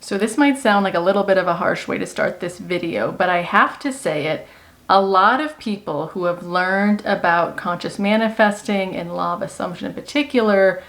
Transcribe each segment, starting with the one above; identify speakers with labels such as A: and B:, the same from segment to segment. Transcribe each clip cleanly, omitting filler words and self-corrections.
A: So this might sound like a little bit of a harsh way to start this video, but I have to say it. A lot of people who have learned about conscious manifesting and law of assumption in particular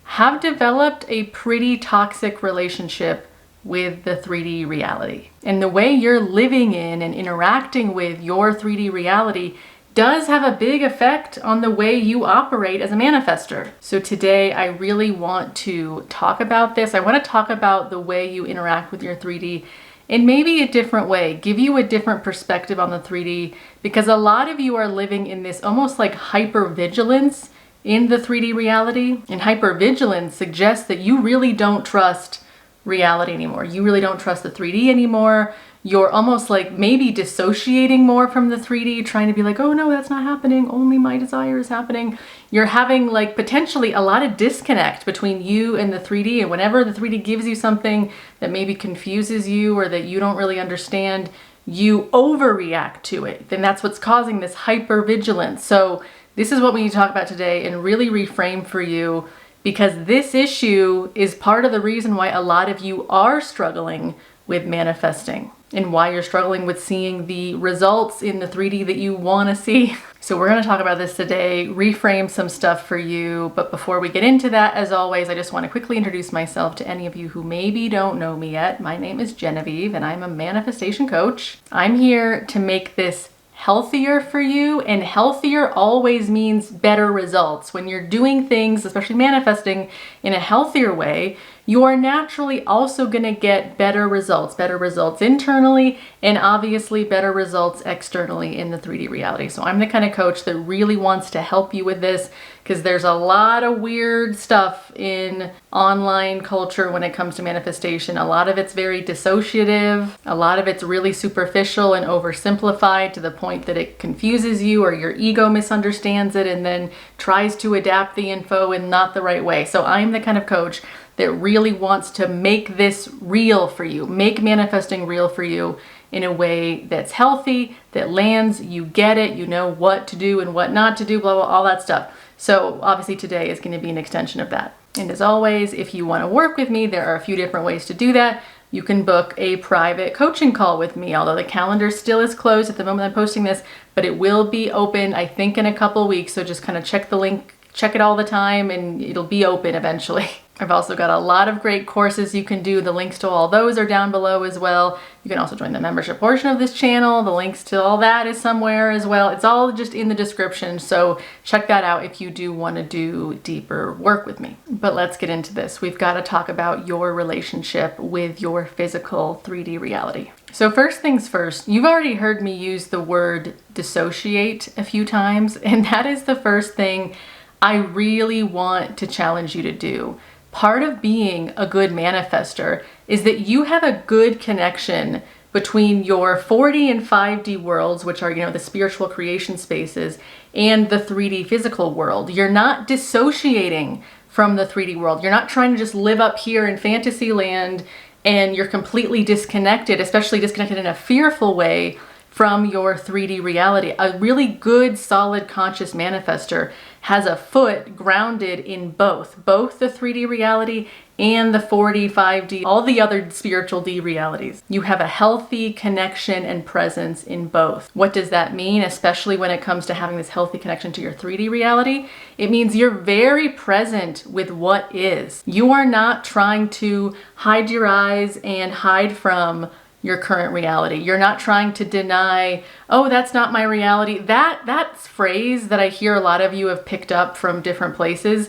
A: have developed a pretty toxic relationship with the 3D reality. And the way you're living in and interacting with your 3D reality does have a big effect on the way you operate as a manifester. So today I really want to talk about this. I want to talk about the way you interact with your 3D in maybe a different way, give you a different perspective on the 3D, because a lot of you are living in this almost like hypervigilance in the 3D reality. And hypervigilance suggests that you really don't trust reality anymore. You really don't trust the 3D anymore. You're almost like maybe dissociating more from the 3D, trying to be like, oh no, that's not happening. Only my desire is happening. You're having like potentially a lot of disconnect between you and the 3D. And whenever the 3D gives you something that maybe confuses you or that you don't really understand, you overreact to it. Then that's what's causing this hypervigilance. So this is what we need to talk about today and really reframe for you, because this issue is part of the reason why a lot of you are struggling with manifesting and why you're struggling with seeing the results in the 3D that you want to see. So we're going to talk about this today, reframe some stuff for you. But before we get into that, as always, I just want to quickly introduce myself to any of you who maybe don't know me yet. My name is Genevieve and I'm a manifestation coach. I'm here to make this healthier for you, and healthier always means better results. When you're doing things, especially manifesting, in a healthier way, you are naturally also going to get better results internally, and obviously better results externally in the 3D reality. So I'm the kind of coach that really wants to help you with this, because there's a lot of weird stuff in online culture when it comes to manifestation. A lot of it's very dissociative. A lot of it's really superficial and oversimplified to the point that it confuses you, or your ego misunderstands it and then tries to adapt the info in not the right way. So I'm the kind of coach that really wants to make this real for you, make manifesting real for you in a way that's healthy, that lands, you get it, you know what to do and what not to do, blah, blah, all that stuff. So obviously today is going to be an extension of that. And as always, if you want to work with me, there are a few different ways to do that. You can book a private coaching call with me, although the calendar still is closed at the moment I'm posting this, but it will be open, I think, in a couple of weeks. So just kind of check the link, check it all the time, and it'll be open eventually. I've also got a lot of great courses you can do. The links to all those are down below as well. You can also join the membership portion of this channel. The links to all that is somewhere as well. It's all just in the description, so check that out if you do want to do deeper work with me. But let's get into this. We've got to talk about your relationship with your physical 3D reality. So first things first, you've already heard me use the word dissociate a few times, and that is the first thing I really want to challenge you to do. Part of being a good manifester is that you have a good connection between your 4D and 5D worlds, which are, the spiritual creation spaces, and the 3D physical world. You're not dissociating from the 3D world. You're not trying to just live up here in fantasy land and you're completely disconnected, especially disconnected in a fearful way from your 3D reality. A really good, solid, conscious manifester has a foot grounded in both the 3D reality and the 4D, 5D, all the other spiritual D realities. You have a healthy connection and presence in both. What does that mean, especially when it comes to having this healthy connection to your 3D reality? It means you're very present with what is. You are not trying to hide your eyes and hide from your current reality. You're not trying to deny, oh, that's not my reality. That phrase that I hear a lot of you have picked up from different places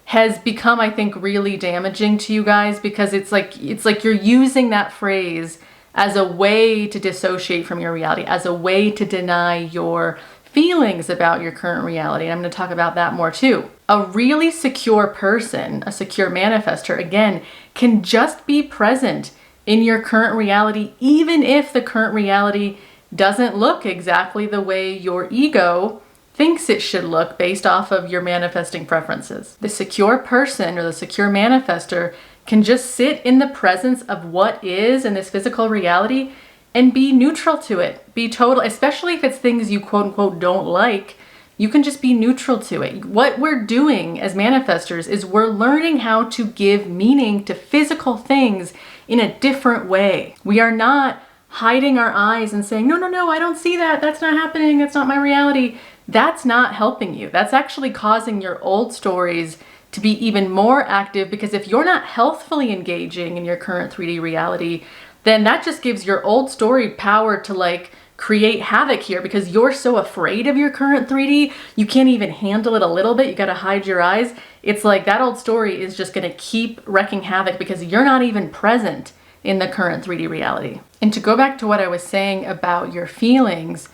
A: has become, I think, really damaging to you guys, because it's like you're using that phrase as a way to dissociate from your reality, as a way to deny your feelings about your current reality. And I'm going to talk about that more too. A really secure person, a secure manifester, again, can just be present in your current reality, even if the current reality doesn't look exactly the way your ego thinks it should look based off of your manifesting preferences. The secure person or the secure manifester can just sit in the presence of what is in this physical reality and be neutral to it. Be total, especially if it's things you quote unquote don't like, you can just be neutral to it. What we're doing as manifestors is we're learning how to give meaning to physical things in a different way. We are not hiding our eyes and saying, no, no, no, I don't see that. That's not happening. That's not my reality. That's not helping you. That's actually causing your old stories to be even more active, because if you're not healthfully engaging in your current 3D reality, then that just gives your old story power to like create havoc here, because you're so afraid of your current 3D, you can't even handle it a little bit. You got to hide your eyes. It's like that old story is just going to keep wrecking havoc because you're not even present in the current 3D reality. And to go back to what I was saying about your feelings,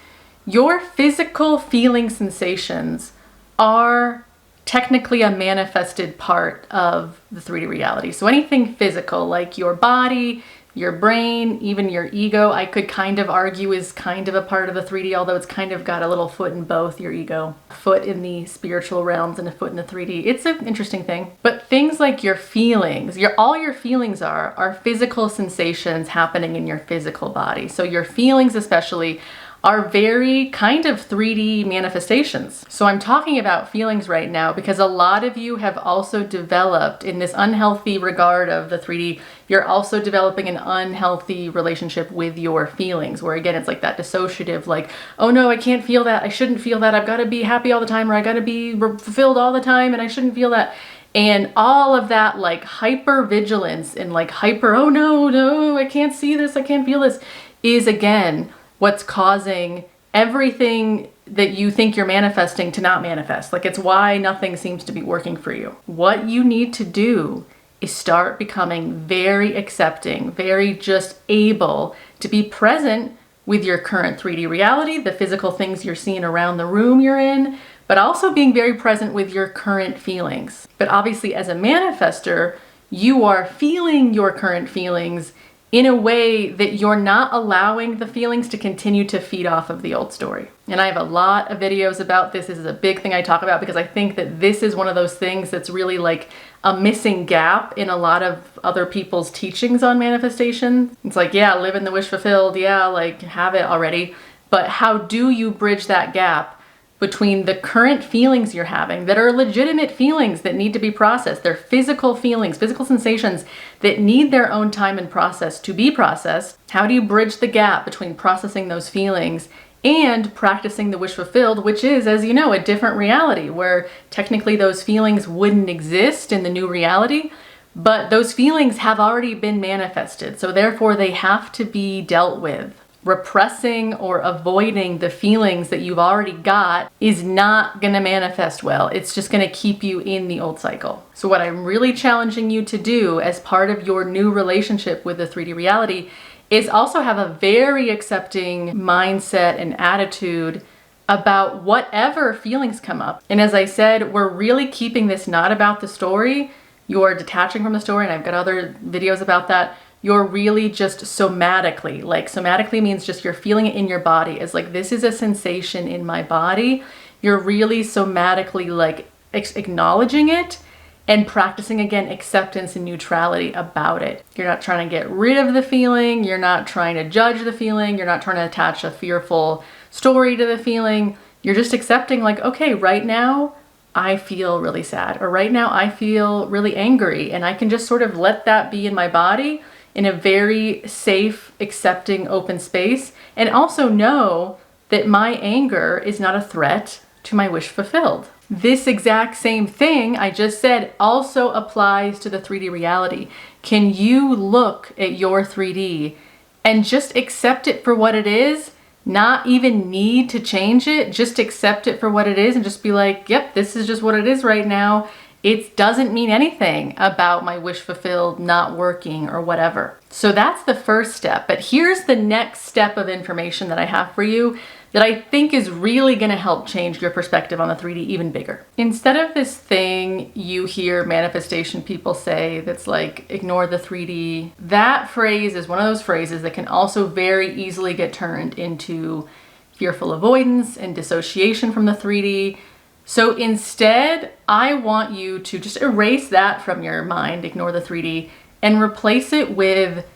A: your physical feeling sensations are technically a manifested part of the 3D reality. So anything physical, like your body, your brain, even your ego, I could kind of argue is kind of a part of the 3D, although it's kind of got a little foot in both, your ego. A foot in the spiritual realms and a foot in the 3D. It's an interesting thing. But things like your feelings, all your feelings are physical sensations happening in your physical body. So your feelings especially are very kind of 3D manifestations. So I'm talking about feelings right now because a lot of you have also developed in this unhealthy regard of the 3D, you're also developing an unhealthy relationship with your feelings, where again, it's like that dissociative, like, oh no, I can't feel that, I shouldn't feel that, I've got to be happy all the time, or I got to be fulfilled all the time, and I shouldn't feel that. And all of that like hyper vigilance and like hyper, oh no, no, I can't see this, I can't feel this, is again what's causing everything that you think you're manifesting to not manifest. Like, it's why nothing seems to be working for you. What you need to do is start becoming very accepting, very just able to be present with your current 3D reality, the physical things you're seeing around the room you're in, but also being very present with your current feelings. But obviously as a manifester, you are feeling your current feelings in a way that you're not allowing the feelings to continue to feed off of the old story. And I have a lot of videos about this. This is a big thing I talk about because I think that this is one of those things that's really like a missing gap in a lot of other people's teachings on manifestation. It's like, yeah, live in the wish fulfilled. Yeah, like have it already. But how do you bridge that gap between the current feelings you're having that are legitimate feelings that need to be processed? They're physical feelings, physical sensations that need their own time and process to be processed. How do you bridge the gap between processing those feelings and practicing the wish fulfilled, which is, as you know, a different reality where technically those feelings wouldn't exist in the new reality, but those feelings have already been manifested. So therefore they have to be dealt with. Repressing or avoiding the feelings that you've already got is not going to manifest well. It's just going to keep you in the old cycle. So what I'm really challenging you to do as part of your new relationship with the 3D reality is also have a very accepting mindset and attitude about whatever feelings come up. And as I said, we're really keeping this not about the story. You're detaching from the story, and I've got other videos about that. You're really just somatically, like somatically means just you're feeling it in your body. It's like, this is a sensation in my body. You're really somatically like acknowledging it and practicing again acceptance and neutrality about it. You're not trying to get rid of the feeling. You're not trying to judge the feeling. You're not trying to attach a fearful story to the feeling. You're just accepting like, okay, right now I feel really sad, or right now I feel really angry, and I can just sort of let that be in my body in a very safe, accepting, open space, and also know that my anger is not a threat to my wish fulfilled. This exact same thing I just said also applies to the 3D reality. Can you look at your 3D and just accept it for what it is? Not even need to change it, just accept it for what it is and just be like, yep, this is just what it is right now. It doesn't mean anything about my wish fulfilled not working or whatever. So that's the first step. But here's the next step of information that I have for you that I think is really going to help change your perspective on the 3D even bigger. Instead of this thing you hear manifestation people say that's like, ignore the 3D, that phrase is one of those phrases that can also very easily get turned into fearful avoidance and dissociation from the 3D. So instead, I want you to just erase that from your mind, ignore the 3D, and replace it with,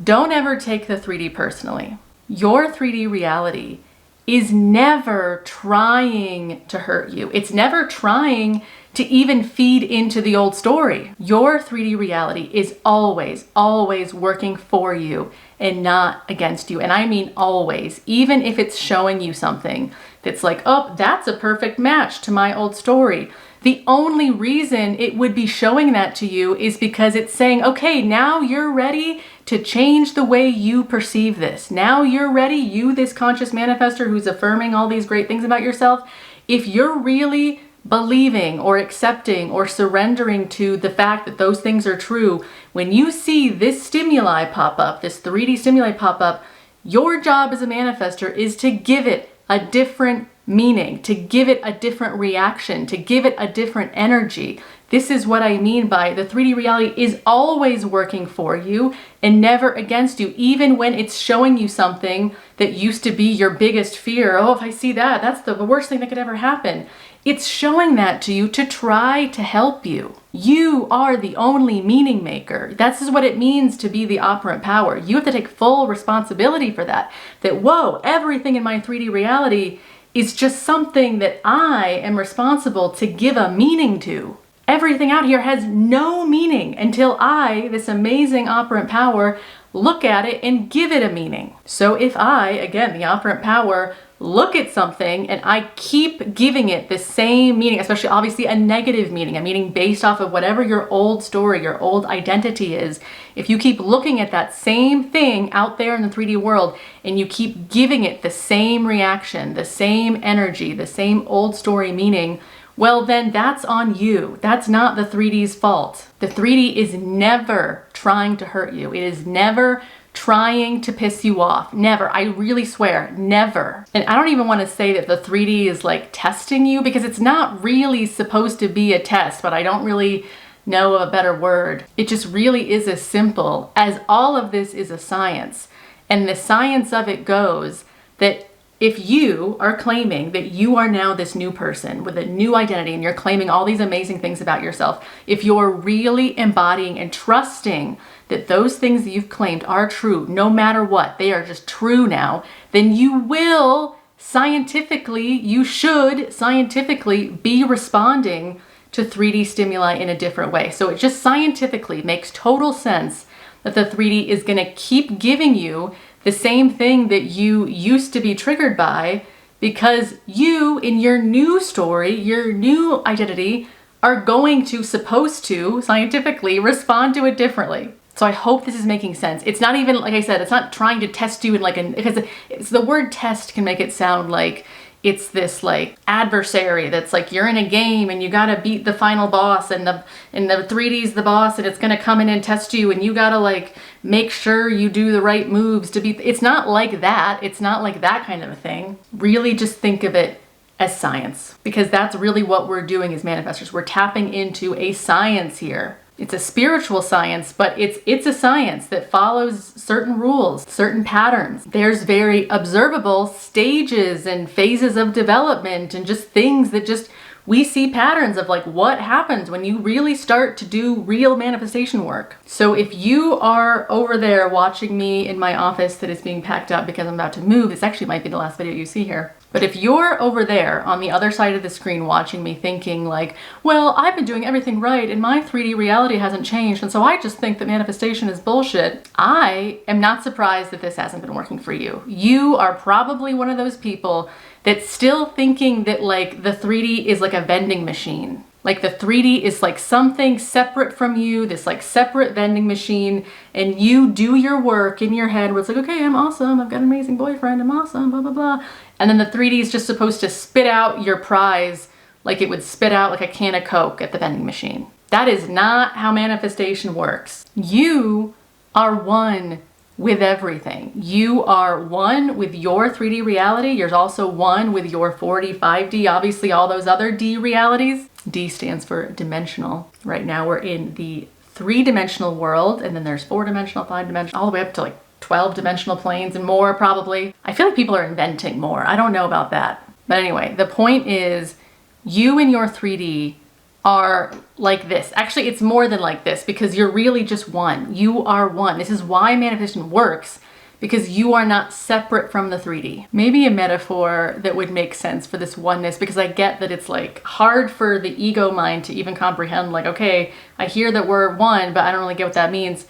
A: don't ever take the 3D personally. Your 3D reality is never trying to hurt you. It's never trying to even feed into the old story. Your 3D reality is always, always working for you and not against you. And I mean always, even if it's showing you something that's like, oh, that's a perfect match to my old story. The only reason it would be showing that to you is because it's saying, okay, now you're ready to change the way you perceive this. Now you're ready, you, this conscious manifester who's affirming all these great things about yourself. If you're really believing or accepting or surrendering to the fact that those things are true, when you see this stimuli pop up, this 3D stimuli pop up, your job as a manifester is to give it a different meaning, to give it a different reaction, to give it a different energy. This is what I mean by the 3D reality is always working for you and never against you, even when it's showing you something that used to be your biggest fear. Oh, if I see that, that's the worst thing that could ever happen. It's showing that to you to try to help you. You are the only meaning maker. That's just what it means to be the operant power. You have to take full responsibility for that. That, whoa, everything in my 3D reality is just something that I am responsible to give a meaning to. Everything out here has no meaning until I, this amazing operant power, look at it and give it a meaning. So if I, again, the operant power, look at something and I keep giving it the same meaning, especially obviously a negative meaning, a meaning based off of whatever your old story, your old identity is. If you keep looking at that same thing out there in the 3D world and you keep giving it the same reaction, the same energy, the same old story meaning, well, then that's on you. That's not the 3D's fault. The 3D is never trying to hurt you. It is never trying to piss you off. Never. I really swear, never. And I don't even want to say that the 3D is like testing you, because it's not really supposed to be a test, but I don't really know of a better word. It just really is as simple as all of this is a science. And the science of it goes that if you are claiming that you are now this new person with a new identity and you're claiming all these amazing things about yourself, if you're really embodying and trusting that those things that you've claimed are true, no matter what, they are just true now, then you will scientifically, you should scientifically be responding to 3D stimuli in a different way. So it just scientifically makes total sense that the 3D is going to keep giving you the same thing that you used to be triggered by, because you, in your new story, your new identity, are going to, supposed to, scientifically respond to it differently. So I hope this is making sense. It's not even, like I said, it's not trying to test you in like because it's the word test can make it sound like it's this like adversary that's like you're in a game and you gotta beat the final boss and the 3D's the boss and it's gonna come in and test you and you gotta like make sure you do the right moves to beat. It's not like that. It's not like that kind of a thing. Really just think of it as science, because that's really what we're doing as manifestors. We're tapping into a science here. It's a spiritual science, but it's a science that follows certain rules, certain patterns. There's very observable stages and phases of development and just things that just we see patterns of, like what happens when you really start to do real manifestation work. So if you are over there watching me in my office that is being packed up because I'm about to move, this actually might be the last video you see here. But if you're over there on the other side of the screen watching me thinking like, well, I've been doing everything right and my 3D reality hasn't changed, and so I just think that manifestation is bullshit, I am not surprised that this hasn't been working for you. You are probably one of those people that's still thinking that like the 3D is like a vending machine. Like the 3D is like something separate from you, this like separate vending machine, and you do your work in your head where it's like, okay, I'm awesome, I've got an amazing boyfriend, I'm awesome, blah, blah, blah. And then the 3D is just supposed to spit out your prize like it would spit out like a can of Coke at the vending machine. That is not how manifestation works. You are one with everything. You are one with your 3D reality. You're also one with your 4D, 5D, obviously all those other D realities. D stands for dimensional. Right now we're in the 3-dimensional world, and then there's 4-dimensional, 5-dimensional, all the way up to like 12-dimensional planes and more probably. I feel like people are inventing more. I don't know about that. But anyway, the point is you and your 3D are like this. Actually, it's more than like this, because you're really just one. You are one. This is why manifestation works, because you are not separate from the 3D. Maybe a metaphor that would make sense for this oneness, because I get that it's like hard for the ego mind to even comprehend, like, okay, I hear that we're one, but I don't really get what that means.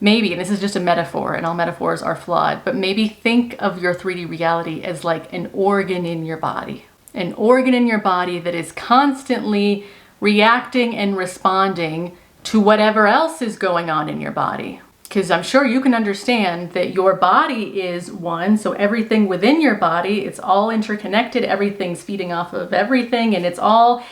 A: Maybe, and this is just a metaphor, and all metaphors are flawed, but maybe think of your 3D reality as like an organ in your body. An organ in your body that is constantly reacting and responding to whatever else is going on in your body. Because I'm sure you can understand that your body is one, so everything within your body, it's all interconnected, everything's feeding off of everything, and it's all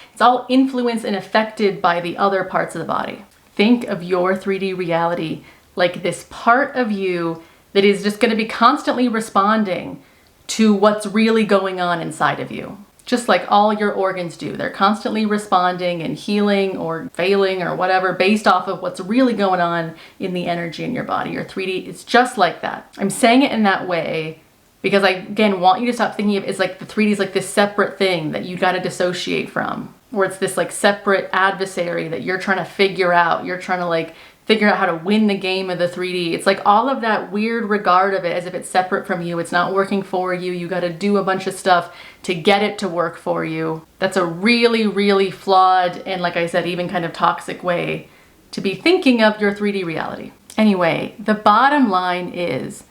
A: influenced and affected by the other parts of the body. Think of your 3D reality like this part of you that is just going to be constantly responding to what's really going on inside of you. Just like all your organs do. They're constantly responding and healing or failing or whatever based off of what's really going on in the energy in your body. Your 3D is just like that. I'm saying it in that way because I, again, want you to stop thinking of it as like the 3D is like this separate thing that you got to dissociate from. Or it's this like separate adversary that you're trying to figure out. You're trying to like figure out how to win the game of the 3D. It's like all of that weird regard of it as if it's separate from you. It's not working for you. You got to do a bunch of stuff to get it to work for you. That's a really, really flawed and, like I said, even kind of toxic way to be thinking of your 3D reality. Anyway, the bottom line is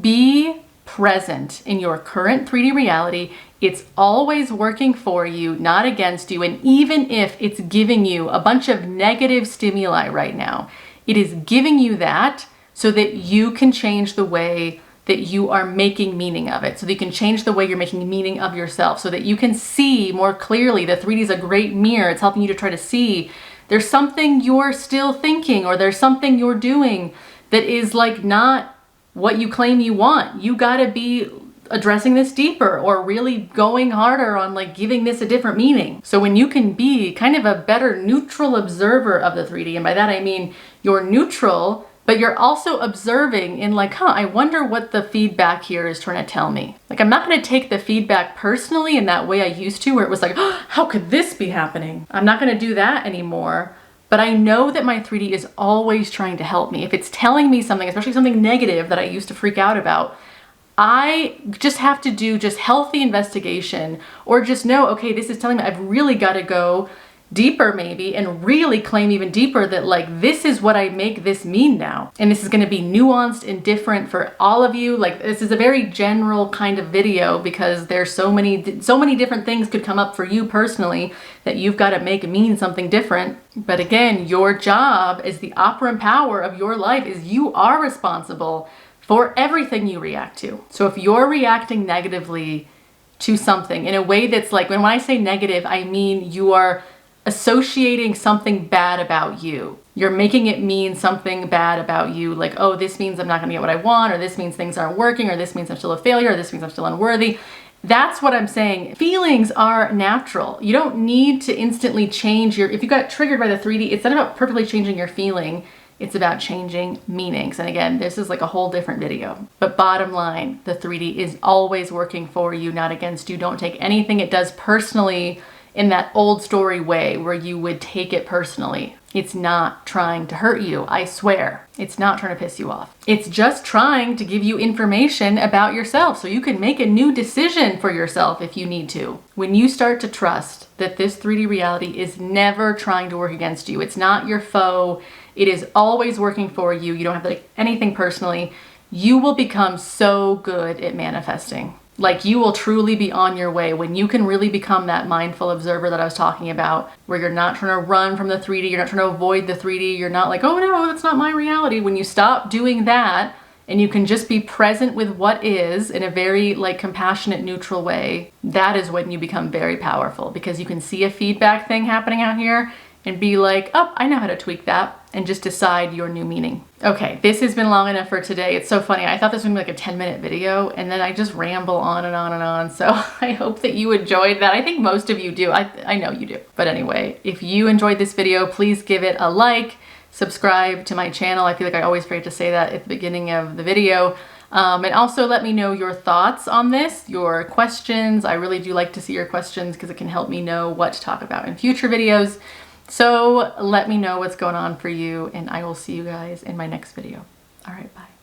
A: be present in your current 3D reality. It's always working for you, not against you. And even if it's giving you a bunch of negative stimuli right now, it is giving you that so that you can change the way that you are making meaning of it. So that you can change the way you're making meaning of yourself, so that you can see more clearly. The 3D is a great mirror. It's helping you to try to see there's something you're still thinking, or there's something you're doing that is like not what you claim you want. You gotta be addressing this deeper, or really going harder on like giving this a different meaning. So when you can be kind of a better neutral observer of the 3D, and by that I mean you're neutral, but you're also observing in like, I wonder what the feedback here is trying to tell me. Like, I'm not gonna take the feedback personally in that way I used to, where it was like, how could this be happening? I'm not gonna do that anymore. But I know that my 3D is always trying to help me. If it's telling me something, especially something negative that I used to freak out about, I just have to do just healthy investigation, or just know, okay, this is telling me I've really got to go deeper maybe and really claim even deeper that like this is what I make this mean now. And this is going to be nuanced and different for all of you. Like, this is a very general kind of video because there's so many different things could come up for you personally that you've got to make mean something different. But again, your job as the operant power of your life is you are responsible for everything you react to. So if you're reacting negatively to something in a way that's like, when I say negative, I mean you are associating something bad about you. You're making it mean something bad about you, like, oh, this means I'm not gonna get what I want, or this means things aren't working, or this means I'm still a failure, or this means I'm still unworthy. That's what I'm saying. Feelings are natural. You don't need to instantly change if you got triggered by the 3D, it's not about perfectly changing your feeling, it's about changing meanings. And again, this is like a whole different video. But bottom line, the 3D is always working for you, not against you. Don't take anything it does personally in that old story way where you would take it personally. It's not trying to hurt you, I swear. It's not trying to piss you off. It's just trying to give you information about yourself so you can make a new decision for yourself if you need to. When you start to trust that this 3D reality is never trying to work against you, it's not your foe, it is always working for you, you don't have to take anything personally, you will become so good at manifesting. Like, you will truly be on your way when you can really become that mindful observer that I was talking about, where you're not trying to run from the 3D, you're not trying to avoid the 3D, you're not like, oh no, that's not my reality. When you stop doing that and you can just be present with what is in a very like compassionate, neutral way, that is when you become very powerful, because you can see a feedback thing happening out here and be like, oh, I know how to tweak that, and just decide your new meaning. Okay, this has been long enough for today. It's so funny. I thought this was gonna be like a 10-minute video, and then I just ramble on and on and on. So I hope that you enjoyed that. I think most of you do. I know you do. But anyway, if you enjoyed this video, please give it a like, subscribe to my channel. I feel like I always forget to say that at the beginning of the video. And also let me know your thoughts on this, your questions. I really do like to see your questions because it can help me know what to talk about in future videos. So let me know what's going on for you, and I will see you guys in my next video. All right, bye.